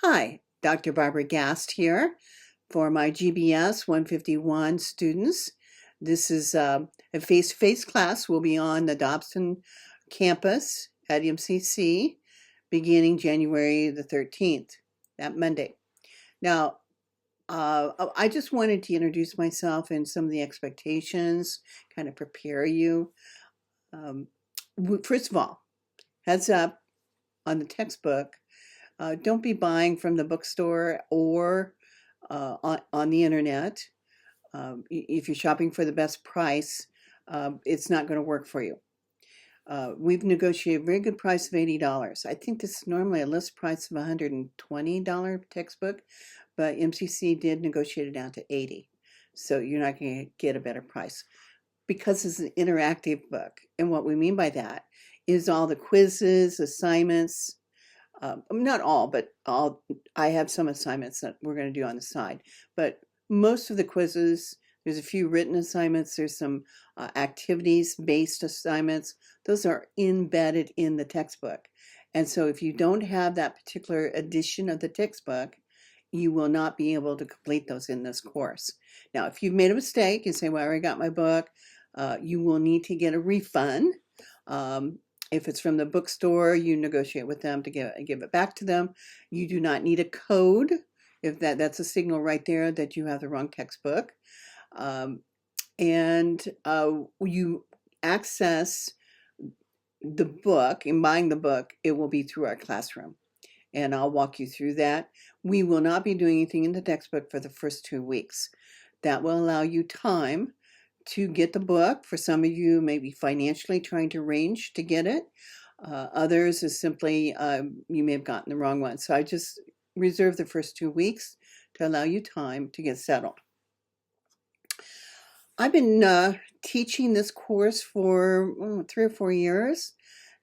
Hi, Dr. Barbara Gast here for my GBS151 students. This is a face-to-face class. We'll be on the Dobson campus at MCC beginning January the 13th, that Monday. Now, I just wanted to introduce myself and some of the expectations, kind of prepare you. Um, First of all, heads up on the textbook. Don't be buying from the bookstore or on the internet. If you're shopping for the best price, it's not going to work for you. We've negotiated a very good price of $80. I think this is normally a list price of $120 textbook, but MCC did negotiate it down to $80. So you're not going to get a better price because it's an interactive book. And what we mean by that is all the quizzes, assignments, not all, but all. I have some assignments that we're going to do on the side, but most of the quizzes, there's a few written assignments, there's some activities-based assignments. Those are embedded in the textbook. And so if you don't have that particular edition of the textbook, you will not be able to complete those in this course. Now, if you've made a mistake and say, well, I already got my book, you will need to get a refund. If it's from the bookstore, you negotiate with them to give it back to them. You do not need a code. If that's a signal right there that you have the wrong textbook. You access the book, in buying the book, it will be through our classroom. And I'll walk you through that. We will not be doing anything in the textbook for the first 2 weeks. That will allow you time to get the book. For some of you, maybe financially trying to arrange to get it. Others is simply you may have gotten the wrong one. So I just reserve the first 2 weeks to allow you time to get settled. I've been teaching this course for 3 or 4 years.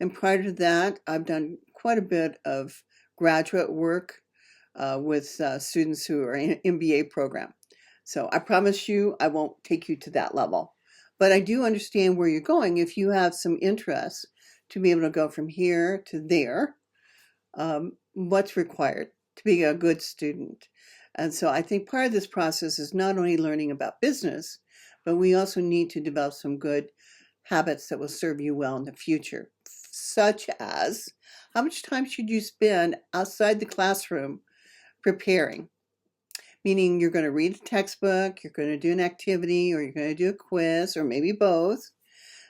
And prior to that, I've done quite a bit of graduate work with students who are in an MBA program. So I promise you, I won't take you to that level. But I do understand where you're going if you have some interest to be able to go from here to there. What's required to be a good student? And so I think part of this process is not only learning about business, but we also need to develop some good habits that will serve you well in the future, such as how much time should you spend outside the classroom preparing? Meaning you're going to read a textbook, you're going to do an activity, or you're going to do a quiz, or maybe both.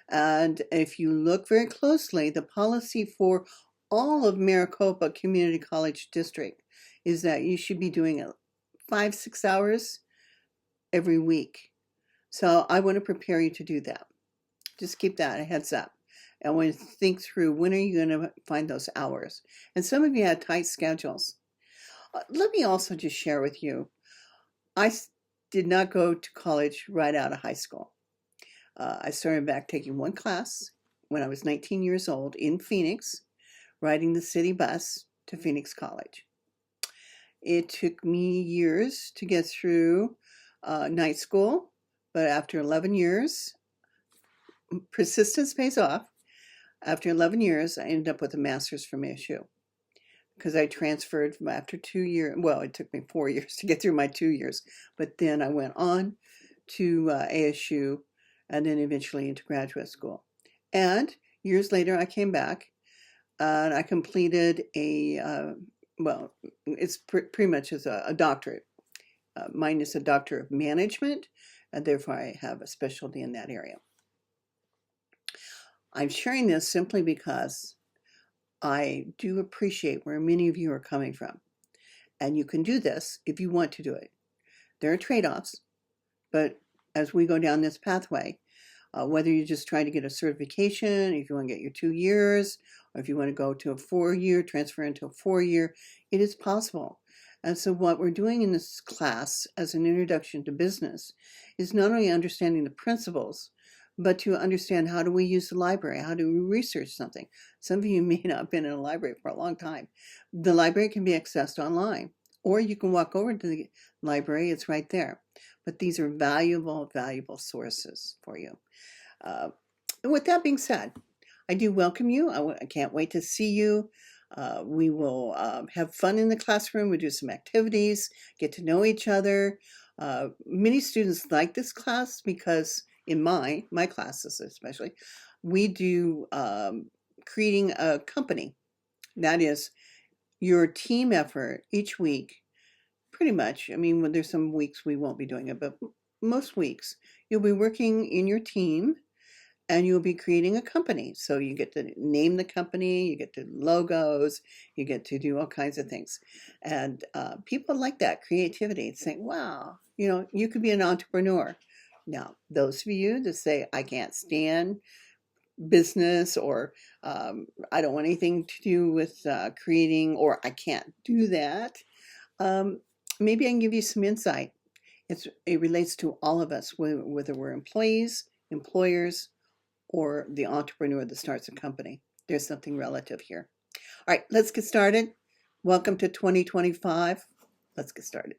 And if you look very closely, the policy for all of Maricopa Community College District is that you should be doing 5-6 hours every week. So I want to prepare you to do that. Just keep that a heads up. And when you think through, when are you going to find those hours? And some of you have tight schedules. Let me also just share with you, I did not go to college right out of high school. I started back taking one class when I was 19 years old in Phoenix, riding the city bus to Phoenix College. It took me years to get through night school, but after 11 years, persistence pays off. After 11 years, I ended up with a master's from ASU because I transferred from after 2 years. Well, it took me 4 years to get through my 2 years, but then I went on to ASU and then eventually into graduate school. And years later, I came back and I completed well, it's pretty much as a doctorate. Mine is a doctor of management, and therefore I have a specialty in that area. I'm sharing this simply because I do appreciate where many of you are coming from. And you can do this if you want to do it. There are trade-offs, but as we go down this pathway, whether you're just trying to get a certification, if you want to get your 2 years, or if you want to go to a 4-year, transfer into a 4-year, it is possible. And so what we're doing in this class as an introduction to business is not only understanding the principles, but to understand how do we use the library, how do we research something. Some of you may not have been in a library for a long time. The library can be accessed online, or you can walk over to the library, it's right there. But these are valuable, valuable sources for you. And with that being said, I do welcome you. I can't wait to see you. We will have fun in the classroom. We do some activities, get to know each other. Many students like this class because in my classes especially, we do creating a company. That is your team effort each week, pretty much. I mean, when there's some weeks we won't be doing it, but most weeks you'll be working in your team and you'll be creating a company. So you get to name the company, you get to logos, you get to do all kinds of things. And people like that creativity, saying, wow, you could be an entrepreneur. Now, those of you that say, I can't stand business or I don't want anything to do with creating or I can't do that, um, maybe I can give you some insight. It relates to all of us, whether we're employees, employers, or the entrepreneur that starts a company. There's something relative here. All right, let's get started. Welcome to 2025. Let's get started.